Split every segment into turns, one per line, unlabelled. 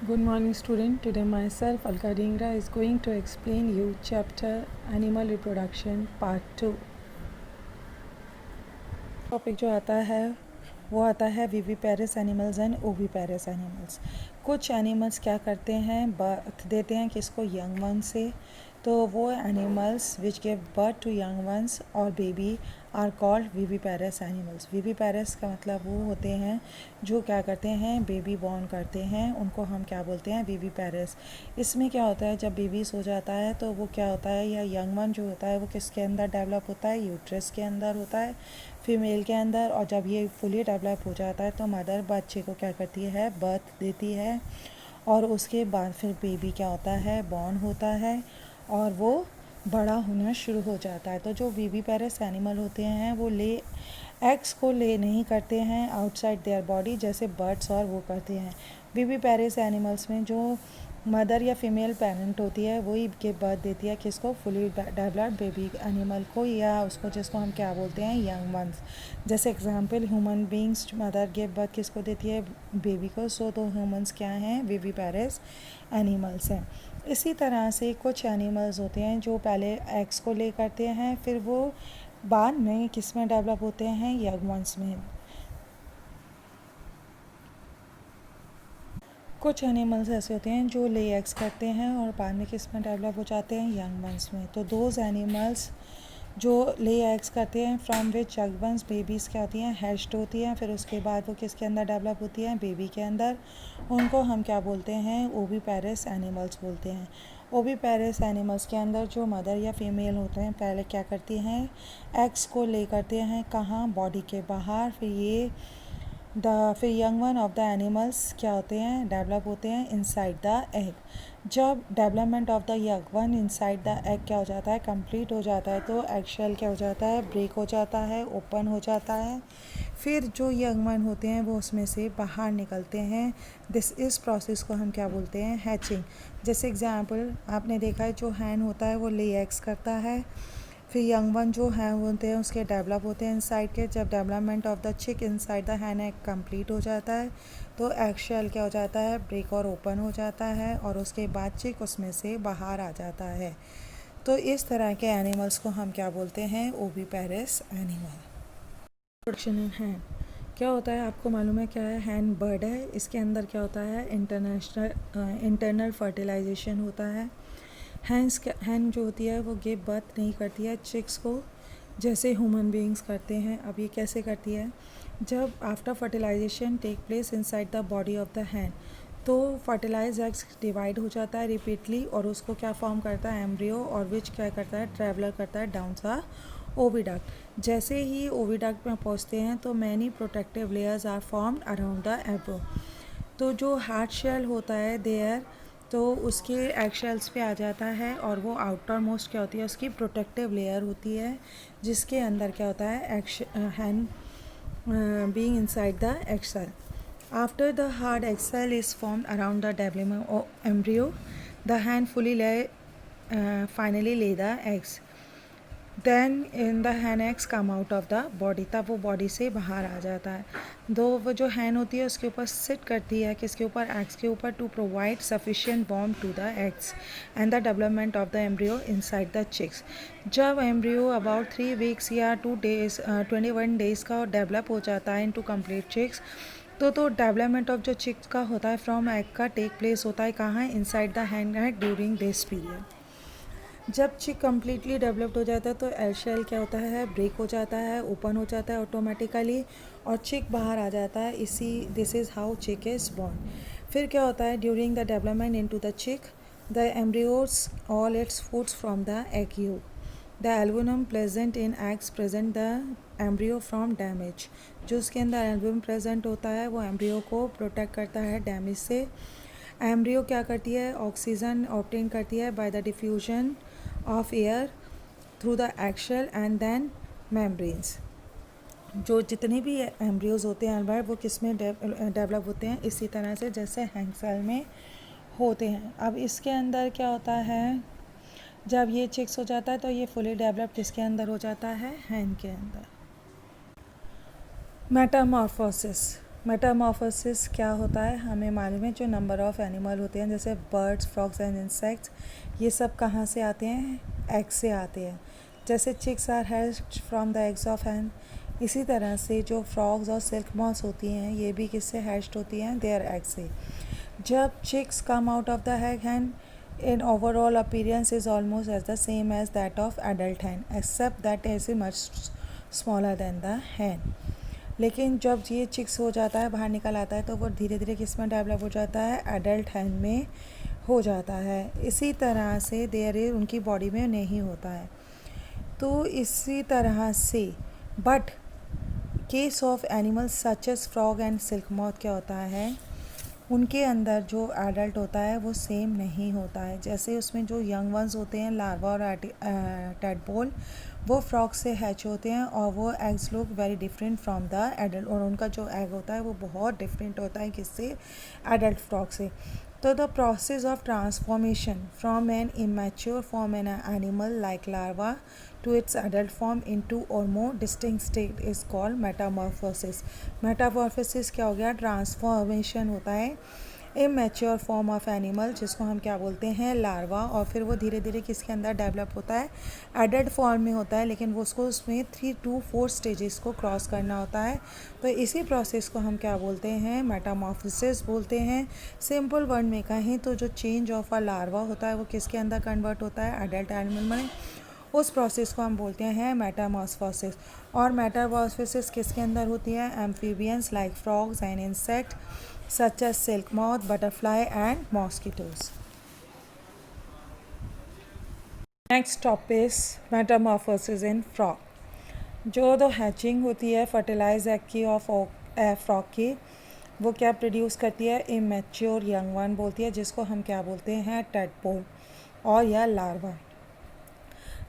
Good morning student. Today myself Alka Dhingra is going to explain you chapter Animal Reproduction Part 2. Topic जो आता है वो आता है viviparous animals and oviparous animals. कुछ animals क्या करते हैं, बर्थ देते हैं किसको, यंग वन से। तो वो animals which give birth to young ones और baby are called viviparous animals. Viviparous का मतलब वो होते हैं जो क्या करते हैं, बेबी बॉर्न करते हैं, उनको हम क्या बोलते हैं, विविपेरस। इसमें क्या होता है, जब बेबी सो जाता है तो वो क्या होता है, या यंग वन जो होता है वो किसके अंदर डेवलप होता है, यूट्रस के अंदर होता है, फीमेल के अंदर। और जब ये फुली डेवलप हो जाता है तो मदर बच्चे को क्या करती है, बर्थ देती है। और उसके बाद फिर बेबी क्या होता है, बॉर्न होता है और वो बड़ा होना शुरू हो जाता है। तो जो विविपेरस एनिमल होते हैं वो एग्स को ले नहीं करते हैं आउटसाइड देयर बॉडी, जैसे बर्ड्स और वो करते हैं। विविपेरस एनिमल्स में जो मदर या फीमेल पेरेंट होती है वही के बर्थ देती है किसको, फुली डेवलप्ड बेबी एनिमल को, या उसको जिसको हम क्या बोलते हैं, यंग वंस। जैसे example human beings, mother give birth किसको देती है, बेबी को। सो तो ह्यूमंस क्या हैं, विविपेरस एनिमल्स हैं। इसी तरह से कुछ एनिमल्स होते हैं जो पहले एग्स को ले करते हैं, फिर वो बाद में किस में डेवलप होते हैं, यंग वंस में। कुछ एनिमल्स ऐसे होते हैं जो ले एग्स करते हैं और बाद में किस में डेवलप हो जाते हैं, यंग वंस में। तो दोज एनिमल्स जो ले एग्स करते हैं from which young ones babies क्या होती हैं, हैच्ड होती हैं, फिर उसके बाद वो किसके अंदर डेवलप होती हैं, बेबी के अंदर। उनको हम क्या बोलते हैं, ओविपेरस एनिमल्स बोलते हैं। ओविपेरस एनिमल्स के अंदर जो मदर या फीमेल होते हैं पहले क्या करती हैं, एग्स को ले करते हैं कहाँ, बॉडी के बाहर। फिर young one of the animals क्या होते हैं, डेवलप होते हैं इनसाइड द एग। जब development of the young one inside the egg क्या हो जाता है, कंप्लीट हो जाता है, तो एग शेल क्या हो जाता है, ब्रेक हो जाता है, ओपन हो जाता है। फिर जो यंग वन होते हैं वो उसमें से बाहर निकलते हैं। इस प्रोसेस को हम क्या बोलते हैं, हैचिंग। जैसे एग्जाम्पल आपने देखा है, जो हैन होता है वो ले एग्स करता है, फिर यंग वन जो है होते हैं उसके डेवलप होते हैं इनसाइड के। जब डेवलपमेंट ऑफ द चिक inside the Hahn egg complete हो जाता है तो एग शेल क्या हो जाता है, ब्रेक और ओपन हो जाता है, और उसके बाद चिक उसमें से बाहर आ जाता है। तो इस तरह के एनिमल्स को हम क्या बोलते हैं, ओविपेरस एनिमल। प्रोडक्शन है क्या होता है, आपको मालूम है क्या है, हैन बर्ड है, इसके अंदर क्या होता है, इंटरनल फर्टिलाइजेशन होता है। हैन जो होती है वो गिव बर्थ नहीं करती है चिक्स को जैसे ह्यूमन बीइंग्स करते हैं। अब ये कैसे करती है, जब after fertilization take place inside the body of the hen, तो फर्टिलाइज एग्स डिवाइड हो जाता है रिपीटली और उसको क्या फॉर्म करता है, एम्ब्रियो, और विच क्या करता है, ट्रैवलर करता है डाउन द ओविडक्ट। जैसे ही ओविडक्ट में पहुंचते हैं तो many protective layers are formed around the embryo. तो जो हार्ड शेल होता है देयर, तो उसके एग शेल्स पे आ जाता है और वो आउटर मोस्ट क्या होती है, उसकी प्रोटेक्टिव लेयर होती है, जिसके अंदर क्या होता है, हैन being inside the egg cell. After the hard egg cell is formed around the development of embryo, the hen finally lay the eggs. Then in the hen eggs come out of the body, तब वो body से बाहर आ जाता है। दो वो जो हैन होती है उसके ऊपर सिट करती है, किसके ऊपर, एग्स के ऊपर, to provide sufficient warm to the eggs and the development of the embryo inside the chicks. जब एम्ब्रियो अबाउट 3 वीक्स या 2 डेज 21 डेज़ का डेवलप हो जाता है इनटू कंप्लीट चिक्स, तो डेवलपमेंट ऑफ जो चिक्स का होता है फ्रॉम एग का टेक प्लेस होता है कहाँ, inside the Hahn egg during this period. जब चिक कम्प्लीटली डेवलप्ड हो जाता है तो एग शेल क्या होता है, ब्रेक हो जाता है, ओपन हो जाता है ऑटोमेटिकली, और चिक बाहर आ जाता है। This is how chick is born. फिर क्या होता है, during the development into the chick, the embryos all its foods from the egg you, the albumen present in eggs present the embryo from damage. जो उसके अंदर एल्बुम present होता है वो एम्ब्रियो को प्रोटेक्ट करता है डैमेज से। एम्ब्रियो क्या करती है, ऑक्सीजन ऑब्टेन करती है by the diffusion of air through the egg shell and then membranes. जो जितने भी एम्ब्रियोज होते हैं वो किस में डेवलप होते हैं, इसी तरह से जैसे हैंग सेल में होते हैं। अब इसके अंदर क्या होता है, जब ये चिक्स हो जाता है तो ये फुली डेवलप्ड किसके अंदर हो जाता है, हैन के अंदर। मेटामॉर्फोसिस, मेटामॉर्फोसिस क्या होता है हमें मालूम है। जो नंबर ऑफ़ एनिमल होते हैं जैसे बर्ड्स, फ्रॉग्स एंड इंसेक्ट्स, ये सब कहाँ से आते हैं? एग से आते हैं। जैसे chicks are hatched from the eggs of hen, इसी तरह से जो फ्रॉग्स और सिल्क मॉथ्स होती हैं ये भी किससे हैच्ड होती हैं? देयर एग से। जब chicks come out of the egg hen, in overall appearance is almost as the same as that of adult hen, except that it is much smaller than the hen. लेकिन जब ये chicks हो जाता है, बाहर निकल आता है, तो वो धीरे धीरे किस में डेवलप हो जाता है? एडल्ट हैन में हो जाता है। इसी तरह से देयर उनकी बॉडी में नहीं होता है। तो इसी तरह से but case of animals such as frog and silk moth क्या होता है? उनके अंदर जो एडल्ट होता है वो सेम नहीं होता है। जैसे उसमें जो यंग वंस होते हैं, लार्वा और टैडपोल, वो फ्रॉग से हैच होते हैं और वो eggs look very different from the adult, और उनका जो एग होता है वो बहुत डिफरेंट होता है किससे? एडल्ट फ्रॉग से। तो the process of transformation from an immature form an animal like larva to its adult form into or more distinct state is called metamorphosis. Metamorphosis क्या हो गया? ट्रांसफॉर्मेशन होता है इमेच्योर फॉर्म ऑफ एनिमल, जिसको हम क्या बोलते हैं? लार्वा, और फिर वो धीरे धीरे किसके अंदर डेवलप होता है? एडल्ट फॉर्म में होता है, लेकिन वो उसको उसमें 3 to 4 स्टेजेस को क्रॉस करना होता है। तो इसी प्रोसेस को हम क्या बोलते हैं? मेटामॉर्फोसिस बोलते हैं। सिंपल वर्ड में कहें तो जो चेंज ऑफ अ लार्वा होता है वो किसके अंदर कन्वर्ट होता है? एडल्ट एनिमल में। उस प्रोसेस को हम बोलते हैं मेटामॉर्फोसिस। और मेटामॉर्फोसिस किसके अंदर होती है? Amphibians like frogs and insect such as silk moth, butterfly and mosquitoes. Next topic is metamorphosis in frog. जो दो हैचिंग होती है फर्टिलाइज एग की और फ्रॉग की, वो क्या प्रोड्यूस करती है? इमेच्योर यंग वन बोलती है, जिसको हम क्या बोलते हैं? टैडपोल और या लार्वा।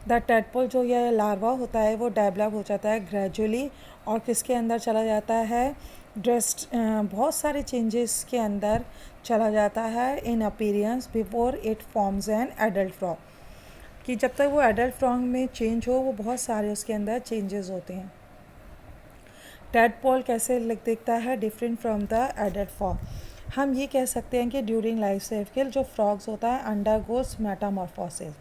द टैडपोल जो यह लार्वा होता है वो डेवलप हो जाता है ग्रेजुअली, और किसके अंदर चला जाता है? ड्रेस्ट बहुत सारे चेंजेस के अंदर चला जाता है इन appearance before it forms an adult frog, कि जब तक वो एडल्ट फ्रॉग में चेंज हो वो बहुत सारे उसके अंदर चेंजेस होते हैं। टैडपोल कैसे दिखता है? Different from the adult frog. हम ये कह सकते हैं कि ड्यूरिंग लाइफ साइकिल जो फ्रॉग्स होता है अंडरगोस मेटामॉर्फोसिस।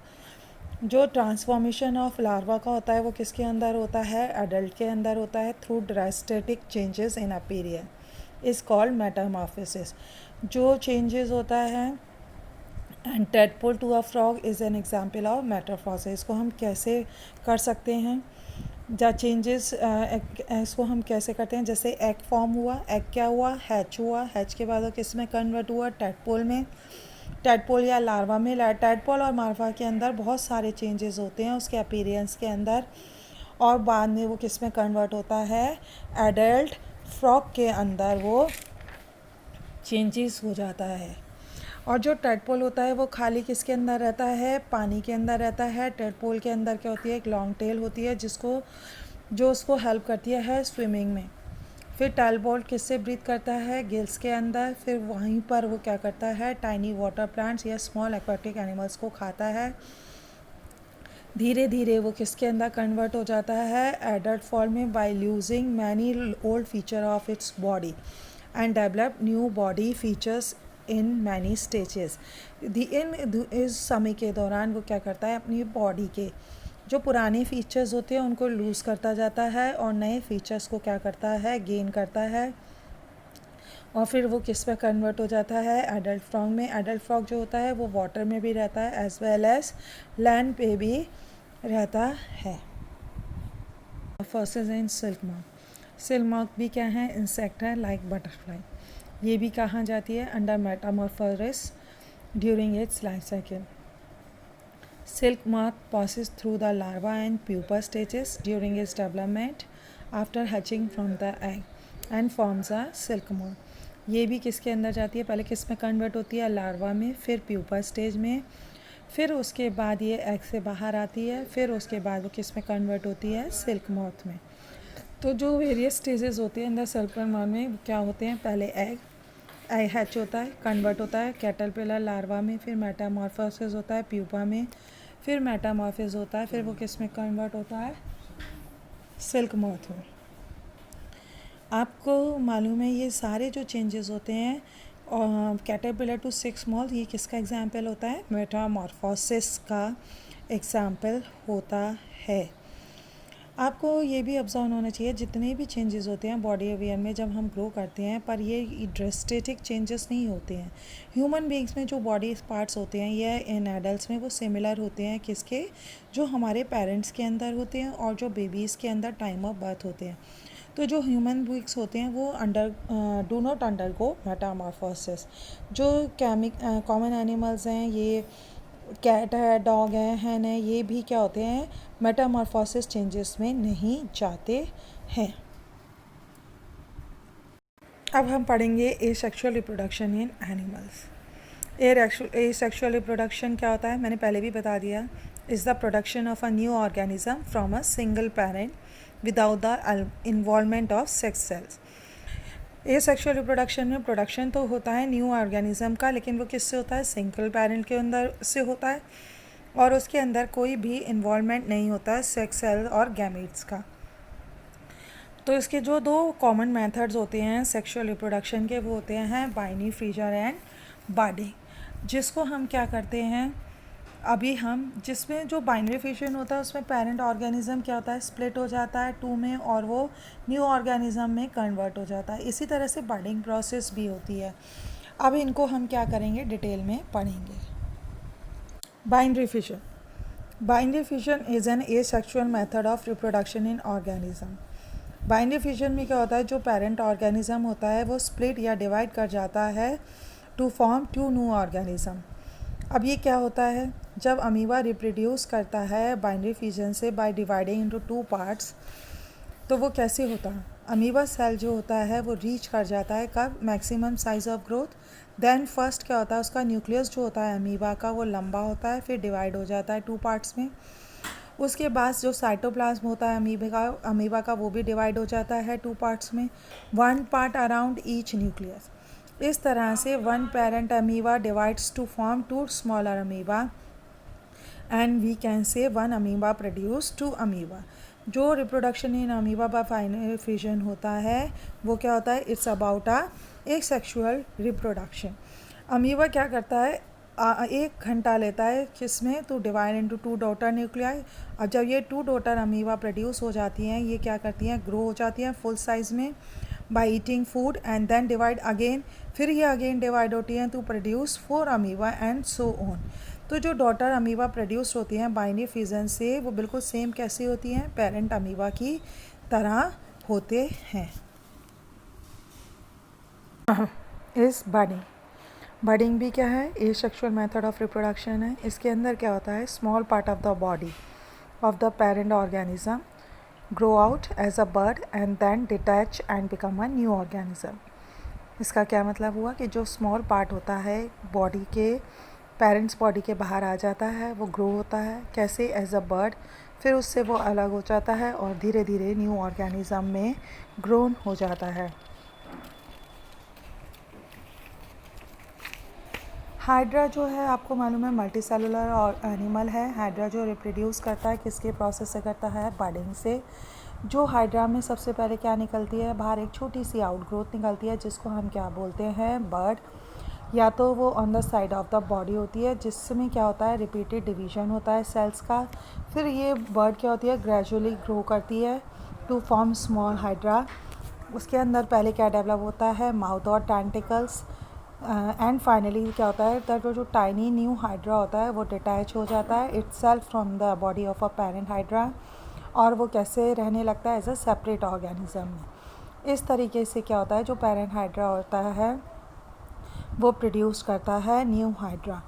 जो ट्रांसफॉर्मेशन ऑफ लार्वा का होता है वो किसके अंदर होता है? एडल्ट के अंदर होता है through drastic changes in appearance is called metamorphosis. जो चेंजेस होता है and tadpole to a frog is an example of metamorphosis. इसको हम कैसे कर सकते हैं? जा चेंजेस इसको हम कैसे करते हैं? जैसे एग फॉर्म हुआ, एग क्या हुआ? हैच हुआ, हैच के बाद वो किस में कन्वर्ट हुआ? टैडपोल में। टैडपोल या लार्वा में। टैडपोल और लार्वा के अंदर बहुत सारे चेंजेस होते हैं उसके अपीयरेंस के अंदर, और बाद में वो किस में कन्वर्ट होता है? एडल्ट फ्रॉग के अंदर वो चेंजेस हो जाता है। और जो टैडपोल होता है वो खाली किसके अंदर रहता है? पानी के अंदर रहता है। टैडपोल के अंदर क्या होती है? एक लॉन्ग टेल होती है जो उसको हेल्प करती है स्विमिंग में। फिर टैडपोल किससे ब्रीथ करता है? गिल्स के अंदर। फिर वहीं पर वो क्या करता है? टाइनी वाटर प्लांट्स या स्मॉल एक्वाटिक एनिमल्स को खाता है। धीरे धीरे वो किसके अंदर कन्वर्ट हो जाता है? एडल्ट फॉर्म में, by losing many old feature of its body and develop new body features in many stages. इस समय के दौरान वो क्या करता है? अपनी बॉडी के जो पुराने फीचर्स होते हैं उनको लूज़ करता जाता है और नए फीचर्स को क्या करता है? गेन करता है, और फिर वो किस में कन्वर्ट हो जाता है? एडल्ट फ्रॉग में। एडल्ट फ्रॉग जो होता है वो वाटर में भी रहता है एज वेल एज लैंड पे भी रहता है। First is in silk moth. Silk moth भी क्या है? इंसेक्ट है लाइक बटरफ्लाई। ये भी कहाँ जाती है? Under Metamorphosis during its life cycle. Silk moth passes through the larva and pupa stages during its development after hatching from the egg and forms a silk moth. ये भी किसके अंदर जाती है? पहले किस में कन्वर्ट होती है? लार्वा में, फिर प्यूपा स्टेज में, फिर उसके बाद ये एग से बाहर आती है, फिर उसके बाद वो किस में कन्वर्ट होती है? सिल्क मॉथ में। तो जो वेरियस स्टेजेस होते हैं अंदर सिल्क मॉथ में क्या होते हैं? पहले एग हैच होता है, कन्वर्ट होता है कैटरपिलर लार्वा में, फिर मेटामॉर्फोसिस होता है प्यूपा में, फिर मेटामॉर्फोसिस होता है, फिर वो किस में कन्वर्ट होता है? सिल्क मॉथ में। आपको मालूम है ये सारे जो चेंजेस होते हैं कैटरपिलर टू सिक्स मॉथ, ये किसका एग्जाम्पल होता है? मेटामॉर्फोसिस का एग्जाम्पल होता है। आपको ये भी ऑब्जर्व होना चाहिए जितने भी चेंजेस होते हैं बॉडी अवेयर में जब हम ग्रो करते हैं, पर ये ड्रेस्टिक चेंजेस नहीं होते हैं। ह्यूमन बीइंग्स में जो बॉडी पार्ट्स होते हैं या इन एडल्ट्स में वो सिमिलर होते हैं किसके? जो हमारे पेरेंट्स के अंदर होते हैं और जो बेबीज़ के अंदर टाइम ऑफ बर्थ होते हैं। तो जो ह्यूमन बीइंग्स होते हैं वो डू नॉट अंडरगो मेटामॉर्फोसिस। जो कॉमन एनिमल्स हैं, ये कैट है, डॉग है, हैन है, ये भी क्या होते हैं? मेटामॉर्फोसिस चेंजेस में नहीं जाते हैं। अब हम पढ़ेंगे asexual reproduction in animals. Asexual reproduction क्या होता है? मैंने पहले भी बता दिया, is the production of a new organism from a single parent without the involvement of sex cells. Asexual reproduction में प्रोडक्शन तो होता है न्यू ऑर्गेनिज्म का, लेकिन वो किससे होता है? सिंगल पेरेंट के अंदर से होता है और उसके अंदर कोई भी इन्वॉल्वमेंट नहीं होता है सेक्स सेल और गैमेट्स का। तो इसके जो दो कॉमन मेथड्स होते हैं सेक्सुअल रिप्रोडक्शन के, वो होते हैं बाइनरी फ्रीजर एंड बर्डिंग, जिसको हम क्या करते हैं अभी हम, जिसमें जो बाइनरी फिशन होता है उसमें पेरेंट ऑर्गेनिज्म क्या होता है? स्प्लिट हो जाता है टू में और वो न्यू ऑर्गेनिज्म में कन्वर्ट हो जाता है। इसी तरह से बर्डिंग प्रोसेस भी होती है। अब इनको हम क्या करेंगे? डिटेल में पढ़ेंगे। Binary fission. Binary fission is an asexual method of reproduction in organism. Binary fission में क्या होता है? जो पेरेंट ऑर्गेनिज्म होता है वो स्प्लिट या डिवाइड कर जाता है to form two new organism. अब ये क्या होता है? जब अमीबा रिप्रोड्यूस करता है बाइनरी फिजन से by dividing into two parts, तो वो कैसे होता है? अमीबा सेल जो होता है वो रीच कर जाता है कब? Maximum size of growth. Then first क्या होता है? उसका न्यूक्लियस जो होता है अमीबा का वो लंबा होता है, फिर डिवाइड हो जाता है टू पार्ट्स में। उसके बाद जो साइटोप्लाज्म होता है अमीबा का वो भी डिवाइड हो जाता है टू पार्ट्स में, one part around each nucleus. इस तरह से one parent amoeba divides to form two smaller amoeba and we can say one amoeba produce two amoeba. जो reproduction in amoeba by binary fission होता है वो क्या होता है? It's about asexual reproduction. Amoeba क्या करता है? 1 घंटा लेता है किसमें? To divide into two daughter nuclei. अब जब ये टू डॉटर अमीबा प्रोड्यूस हो जाती हैं, ये क्या करती हैं? ग्रो हो जाती हैं फुल साइज़ में by eating food and then divide again. फिर ये अगेन डिवाइड होती हैं to produce 4 amoeba and so on. तो जो डॉटर अमीबा प्रोड्यूस होती हैं बाइनरी फिजन से वो बिल्कुल सेम कैसी होती हैं? पेरेंट अमीबा की तरह होते हैं। इस बर्डिंग भी क्या है? एसेक्सुअल मेथड ऑफ रिप्रोडक्शन है। इसके अंदर क्या होता है? Small part of the body of the parent organism grow out as a bird and then detach and become a new organism. इसका क्या मतलब हुआ कि जो स्मॉल पार्ट होता है बॉडी के, पेरेंट्स बॉडी के बाहर आ जाता है, वो ग्रो होता है कैसे? As a bird. फिर उससे वो अलग हो जाता है और धीरे धीरे न्यू ऑर्गेनिज्म में ग्रोन हो जाता है। हाइड्रा जो है आपको मालूम है मल्टी सेलुलर और एनिमल है। हाइड्रा जो रिप्रोड्यूस करता है किसके प्रोसेस से करता है? बर्डिंग से। जो हाइड्रा में सबसे पहले क्या निकलती है? बाहर एक छोटी सी आउटग्रोथ निकलती है जिसको हम क्या बोलते हैं? बर्ड। या तो वो on the side of the body होती है जिसमें क्या होता है? रिपीटेड डिवीजन होता है सेल्स का। फिर ये बर्ड क्या होती है? ग्रेजुअली ग्रो करती है टू फॉर्म स्मॉल हाइड्रा। उसके अंदर पहले क्या डेवलप होता है? माउथ और टेंटिकल्स। एंड फाइनली क्या होता है? दैट जो टाइनी न्यू हाइड्रा होता है वो डिटैच हो जाता है itself from the body of a parent hydra, और वो कैसे रहने लगता है? एज अ सेपरेट ऑर्गेनिज्म में। इस तरीके से क्या होता है? जो पेरेंट हाइड्रा होता है वो प्रोड्यूस करता है न्यू हाइड्रा।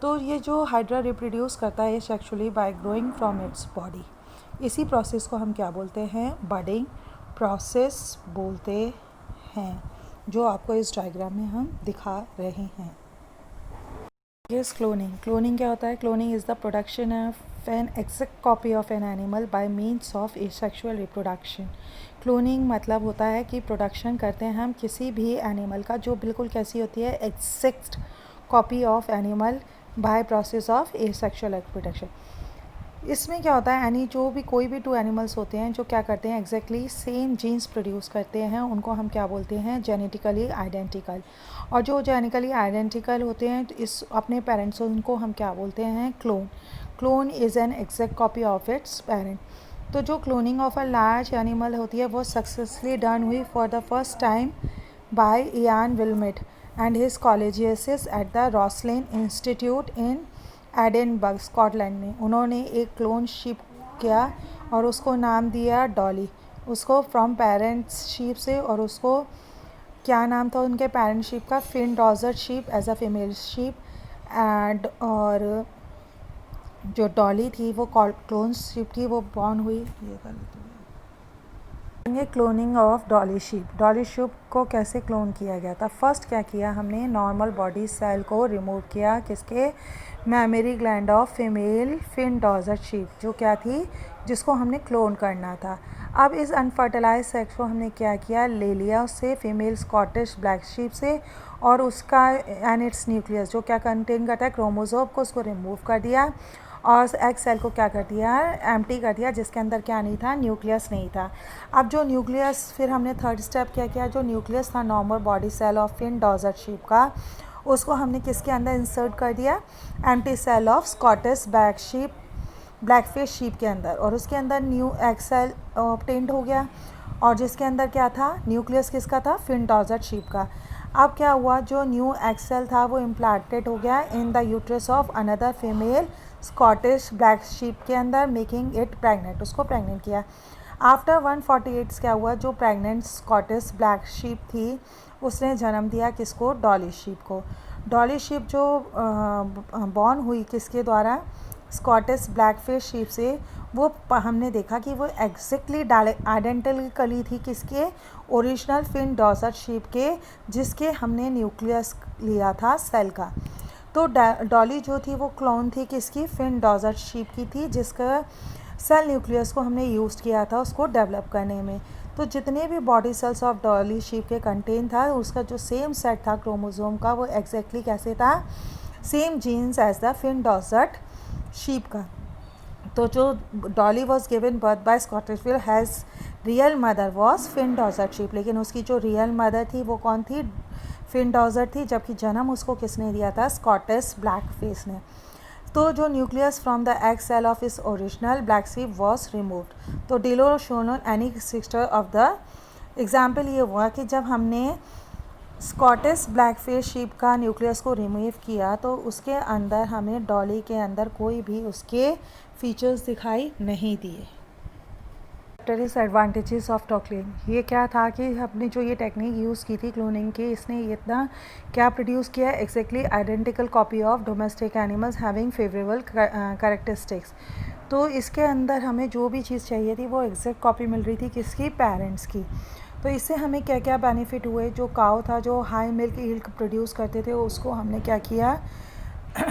तो ये जो हाइड्रा रिप्रोड्यूस करता है sexually bye growing from its body. इसी प्रोसेस को हम क्या बोलते हैं? बर्डिंग प्रोसेस बोलते हैं, जो आपको इस डायग्राम में हम दिखा रहे हैं। यस, क्लोनिंग क्या होता है? Cloning is the production of N exact copy of an animal bye means of asexual reproduction. Cloning मतलब होता है कि प्रोडक्शन करते हैं हम किसी भी एनिमल का जो बिल्कुल कैसी होती है? Exact copy of animal by process of asexual reproduction. इसमें क्या होता है, यानी जो भी कोई भी टू एनिमल्स होते हैं जो क्या करते हैं एग्जैक्टली सेम जीन्स प्रोड्यूस करते हैं, उनको हम क्या बोलते हैं, जेनेटिकली आइडेंटिकल। और जो जेनेटिकली आइडेंटिकल होते हैं इस अपने पेरेंट्स, उनको हम क्या बोलते हैं, clone. Clone is an exact copy of its parent. तो जो cloning of a large animal होती है वो सक्सेसफुली डन हुई for the first time by Ian Wilmut and his colleagues at the Roslin Institute in Edinburgh, Scotland में। उन्होंने एक clone sheep किया और उसको नाम दिया डॉली, उसको फ्रॉम पेरेंट्स शीप से। और उसको क्या नाम था उनके पेरेंट शीप का, Finn Dorset sheep as a female sheep and. और जो डॉली थी वो क्लोन शीप थी, वो बॉर्न हुई। ये कर लेते हैं cloning of Dolly sheep. Dolly sheep को कैसे क्लोन किया गया था? फर्स्ट क्या किया हमने, नॉर्मल बॉडी सेल को रिमूव किया, किसके, mammary gland of female Finn Dorset sheep, जो क्या थी, जिसको हमने क्लोन करना था। अब इस अनफर्टिलाइज सेक्स को हमने क्या किया, ले लिया उससे, फीमेल स्कॉटिश ब्लैक शीप से, और उसका एंड इट्स न्यूक्लियस जो क्या कंटेन करता है, क्रोमोसोम को, उसको रिमूव कर दिया। और एग सेल को क्या कर दिया, एम्प्टी कर दिया, जिसके अंदर क्या नहीं था, न्यूक्लियस नहीं था। अब जो न्यूक्लियस, फिर हमने थर्ड स्टेप क्या किया, जो न्यूक्लियस था normal body cell of Finn Dorset sheep का, उसको हमने किसके अंदर इंसर्ट कर दिया, empty cell of Scottish black sheep, blackfish sheep के अंदर, और उसके अंदर न्यू एग सेल ऑब्टेन्ड हो गया, और जिसके अंदर क्या था, न्यूक्लियस किसका था, फिन डॉजर शीप का। अब क्या हुआ, जो न्यू एग सेल था वो इम्प्लांटेड हो गया in the uterus of another female Scottish black sheep के अंदर, मेकिंग इट प्रेग्नेंट, उसको प्रेग्नेंट किया। आफ्टर 148 क्या हुआ, जो प्रेग्नेंट स्कॉटिश ब्लैक शीप थी उसने जन्म दिया किसको, डॉली शीप को। डॉली शीप जो बॉर्न हुई किसके द्वारा, स्कॉटिश ब्लैकफिश शीप से, वो हमने देखा कि वो एग्जैक्टली आइडेंटिकली थी किसके, ओरिजिनल फिन डॉजर शीप के, जिसके हमने न्यूक्लियस लिया था सेल का। तो डॉली जो थी वो क्लोन थी किसकी, फिन डॉजर शीप की थी, जिसका सेल न्यूक्लियस को हमने यूज़ किया था उसको डेवलप करने में। तो जितने भी body cells of Dolly sheep के कंटेन था, उसका जो सेम सेट था क्रोमोसोम का, वो एग्जैक्टली कैसे था, same genes as the Finn Dorset sheep का। तो जो Dolly was given birth by Scottish will has real mother was Finn Dorset sheep, लेकिन उसकी जो रियल मदर थी वो कौन थी, फिन डॉजर थी, जबकि जन्म उसको किसने दिया था, स्कॉटिश ब्लैक फेस ने। तो जो nucleus from the egg cell of इस original black sheep was removed. तो डिलो shown on any sister of the example ये हुआ कि जब हमने स्कॉटिश ब्लैकफिश शीप का न्यूक्लियस को रिमूव किया तो उसके अंदर हमें डॉली के अंदर कोई भी उसके फीचर्स दिखाई नहीं दिए। एडवांटेजेस ऑफ क्लोनिंग, ये क्या था कि हमने जो ये टेक्निक यूज़ की थी क्लोनिंग की, इसने इतना क्या प्रोड्यूस किया, exactly identical copy of domestic animals having favourable characteristics. तो इसके अंदर हमें जो भी चीज़ चाहिए थी वो एग्जैक्ट कॉपी मिल रही थी किसकी, पेरेंट्स की। तो इससे हमें क्या क्या बेनिफिट हुए, जो काव था जो हाई मिल्क यील्ड प्रोड्यूस करते थे उसको हमने क्या किया,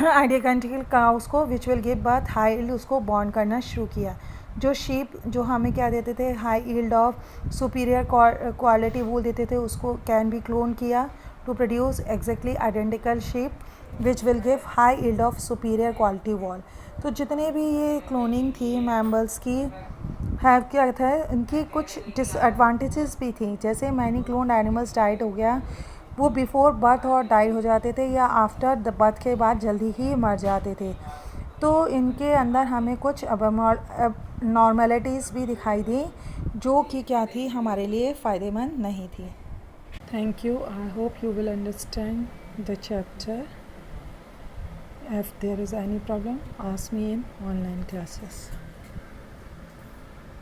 आइडेंटिकल काउस को विच will give birth high yield, उसको बॉर्न करना शुरू किया। जो शीप जो हमें क्या देते थे, high yield of superior quality wool देते थे, उसको कैन बी क्लोन किया to produce exactly identical sheep which will give high yield of superior quality wool. तो जितने भी ये क्लोनिंग थी मैमल्स की हैव क्या था, इनकी कुछ डिसएडवांटेजेस भी थी, जैसे मैनी क्लोन्ड एनिमल्स डाइड हो गया, वो बिफोर बर्थ और डाइड हो जाते थे, या आफ्टर द बर्थ के बाद जल्दी ही मर जाते थे। तो इनके अंदर हमें कुछ नॉर्मेलिटीज़ भी दिखाई दी जो कि क्या थी, हमारे लिए फ़ायदेमंद नहीं थी। Thank you, I hope you will understand the chapter. If there is any problem, ask me in online classes.